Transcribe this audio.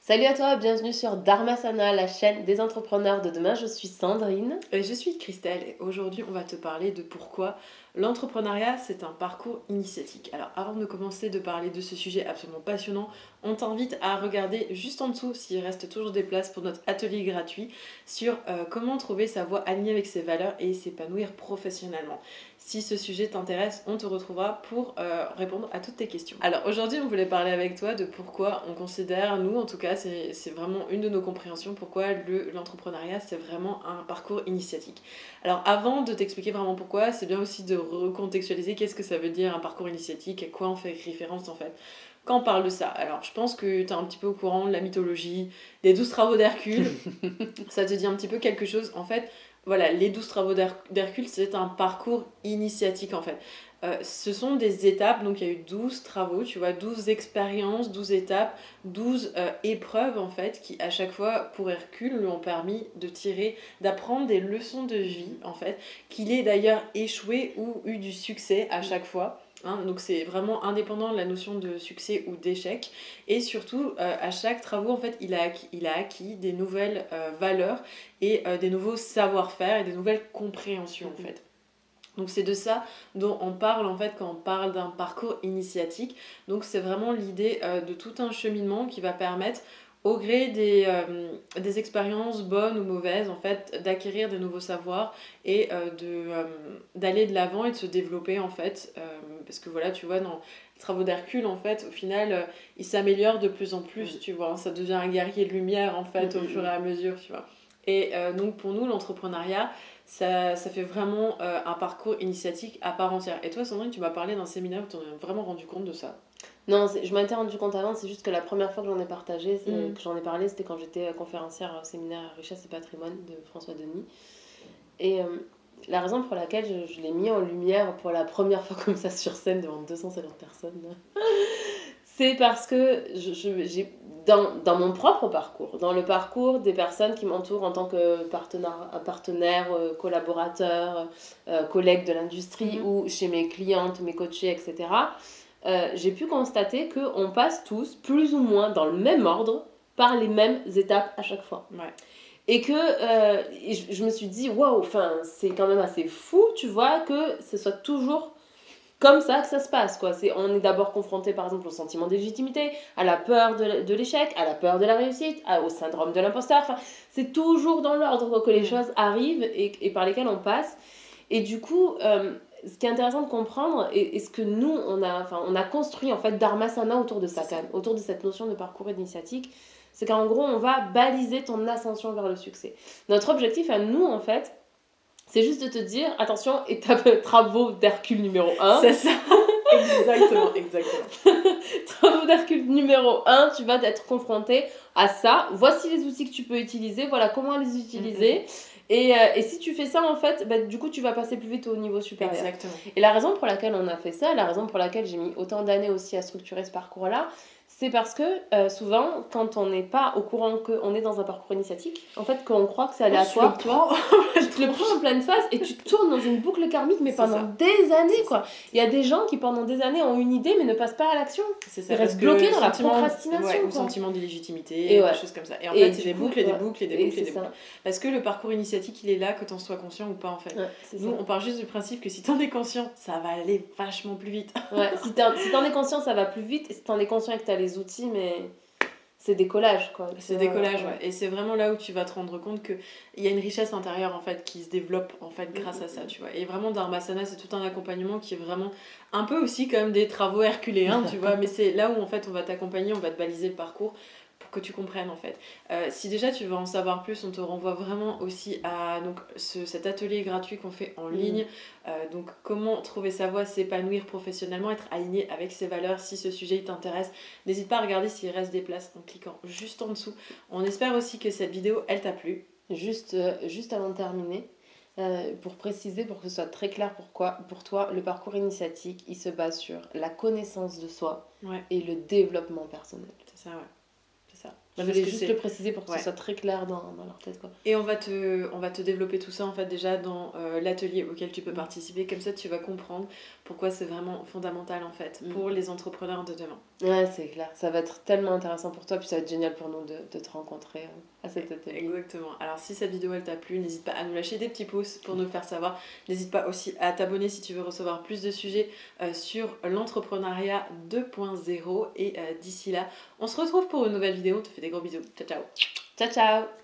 Salut à toi, bienvenue sur Dharmasana, la chaîne des entrepreneurs de demain. Je suis Sandrine. Et je suis Christelle et aujourd'hui on va te parler de pourquoi l'entrepreneuriat c'est un parcours initiatique. Alors avant de commencer de parler de ce sujet absolument passionnant, on t'invite à regarder juste en dessous s'il reste toujours des places pour notre atelier gratuit sur comment trouver sa voie alignée avec ses valeurs et s'épanouir professionnellement. Si ce sujet t'intéresse, on te retrouvera pour répondre à toutes tes questions. Alors aujourd'hui on voulait parler avec toi de pourquoi on considère, nous en tout cas c'est vraiment une de nos compréhensions, pourquoi l'entrepreneuriat c'est vraiment un parcours initiatique. Alors avant de t'expliquer vraiment pourquoi, c'est bien aussi de recontextualiser qu'est-ce que ça veut dire un parcours initiatique, à quoi on fait référence en fait quand on parle de ça. Alors je pense que tu es un petit peu au courant de la mythologie, des 12 travaux d'Hercule, ça te dit un petit peu quelque chose en fait. Voilà, les 12 travaux d'Hercule, c'est un parcours initiatique en fait. Ce sont des étapes, donc il y a eu 12 travaux, tu vois, 12 expériences, 12 étapes, 12 épreuves en fait, qui à chaque fois pour Hercule lui ont permis de tirer, d'apprendre des leçons de vie en fait, qu'il ait d'ailleurs échoué ou eu du succès à chaque fois. Hein, donc c'est vraiment indépendant de la notion de succès ou d'échec. Et surtout, à chaque travaux, en fait, il a acquis des nouvelles valeurs et des nouveaux savoir-faire et des nouvelles compréhensions en fait. Donc c'est de ça dont on parle en fait quand on parle d'un parcours initiatique. Donc c'est vraiment l'idée de tout un cheminement qui va permettre au gré des expériences bonnes ou mauvaises en fait d'acquérir des nouveaux savoirs et d'aller de l'avant et de se développer en fait parce que voilà tu vois dans les travaux d'Hercule en fait au final il s'améliore de plus en plus tu vois, ça devient un guerrier de lumière en fait au fur et à mesure tu vois. Et donc pour nous l'entrepreneuriat ça fait vraiment un parcours initiatique à part entière. Et toi, Sandrine, tu m'as parlé d'un séminaire où tu t'en as vraiment rendu compte de ça. Non, je m'étais rendu compte avant, c'est juste que la première fois que j'en ai partagé, que j'en ai parlé, c'était quand j'étais conférencière au séminaire Richesse et Patrimoine de François Denis. Et la raison pour laquelle je l'ai mis en lumière pour la première fois comme ça sur scène devant 250 personnes, c'est parce que j'ai dans mon propre parcours, dans le parcours des personnes qui m'entourent en tant que partenaire collaborateur, collègue de l'industrie ou chez mes clientes, mes coachés, etc., j'ai pu constater qu'on passe tous, plus ou moins dans le même ordre, par les mêmes étapes à chaque fois. Ouais. Et que je me suis dit, waouh, c'est quand même assez fou, tu vois, que ce soit toujours comme ça que ça se passe, quoi. On est d'abord confronté, par exemple, au sentiment de légitimité, à la peur de l'échec, à la peur de la réussite, au syndrome de l'imposteur. Enfin, c'est toujours dans l'ordre que les choses arrivent et par lesquelles on passe. Et du coup, ce qui est intéressant de comprendre, et ce que nous, on a construit, en fait, Dharmasana autour de ça, quand même, autour de cette notion de parcours initiatique, c'est qu'en gros, on va baliser ton ascension vers le succès. Notre objectif à nous, en fait, c'est juste de te dire, attention, étape travaux d'Hercule numéro 1. C'est ça. Exactement. Travaux d'Hercule numéro 1, tu vas être confronté à ça. Voici les outils que tu peux utiliser, voilà comment les utiliser. Et si tu fais ça, en fait, du coup, tu vas passer plus vite au niveau supérieur. Exactement. Et la raison pour laquelle on a fait ça, la raison pour laquelle j'ai mis autant d'années aussi à structurer ce parcours-là, c'est parce que souvent, quand on n'est pas au courant qu'on est dans un parcours initiatique, en fait, qu'on croit que c'est aléatoire, tu te le prends en pleine face et tu tournes dans une boucle karmique, mais pendant des années, quoi. Il y a des gens qui, pendant des années, ont une idée, mais ne passent pas à l'action. C'est ça, ils restent bloqués dans la procrastination. Ouais, ou sentiment d'illégitimité, des choses comme ça. Et en fait, c'est des boucles et des boucles et des boucles et des boucles. Parce que le parcours initiatique, il est là, que t'en sois conscient ou pas, en fait. Nous, on part juste du principe que si t'en es conscient, ça va aller vachement plus vite. Ouais, si t'en es conscient, ça va plus vite. Et si t'en es conscient et que t'as les outils, mais c'est décollage, quoi. C'est décollage, ouais. Et c'est vraiment là où tu vas te rendre compte qu'il y a une richesse intérieure, en fait, qui se développe, en fait, grâce à ça, tu vois. Et vraiment, Dharmasana, c'est tout un accompagnement qui est vraiment un peu aussi comme des travaux herculéens, tu vois. Mais c'est là où, en fait, on va t'accompagner, on va te baliser le parcours pour que tu comprennes, en fait. Si déjà tu veux en savoir plus, on te renvoie vraiment aussi à donc, cet atelier gratuit qu'on fait en ligne. Donc, comment trouver sa voie, s'épanouir professionnellement, être aligné avec ses valeurs. Si ce sujet t'intéresse, n'hésite pas à regarder s'il reste des places en cliquant juste en dessous. On espère aussi que cette vidéo, elle t'a plu. Juste avant de terminer, pour préciser, pour que ce soit très clair pour toi, le parcours initiatique, il se base sur la connaissance de soi et le développement personnel. C'est ça, ouais. C'est ça. Je vois voulais ce que juste c'est. le préciser pour que Ouais. ce soit très clair dans leur tête, quoi. Et on va te développer tout ça en fait déjà dans l'atelier auquel tu peux Mm. participer. Comme ça, tu vas comprendre pourquoi c'est vraiment fondamental en fait pour les entrepreneurs de demain. Ouais, c'est clair. Ça va être tellement intéressant pour toi, puis ça va être génial pour nous de te rencontrer à cet atelier. Exactement. Alors si cette vidéo elle t'a plu, n'hésite pas à nous lâcher des petits pouces pour nous le faire savoir. N'hésite pas aussi à t'abonner si tu veux recevoir plus de sujets sur l'entrepreneuriat 2.0. Et d'ici là, on se retrouve pour une nouvelle vidéo. On te fait des gros bisous. Ciao ciao. Ciao, ciao!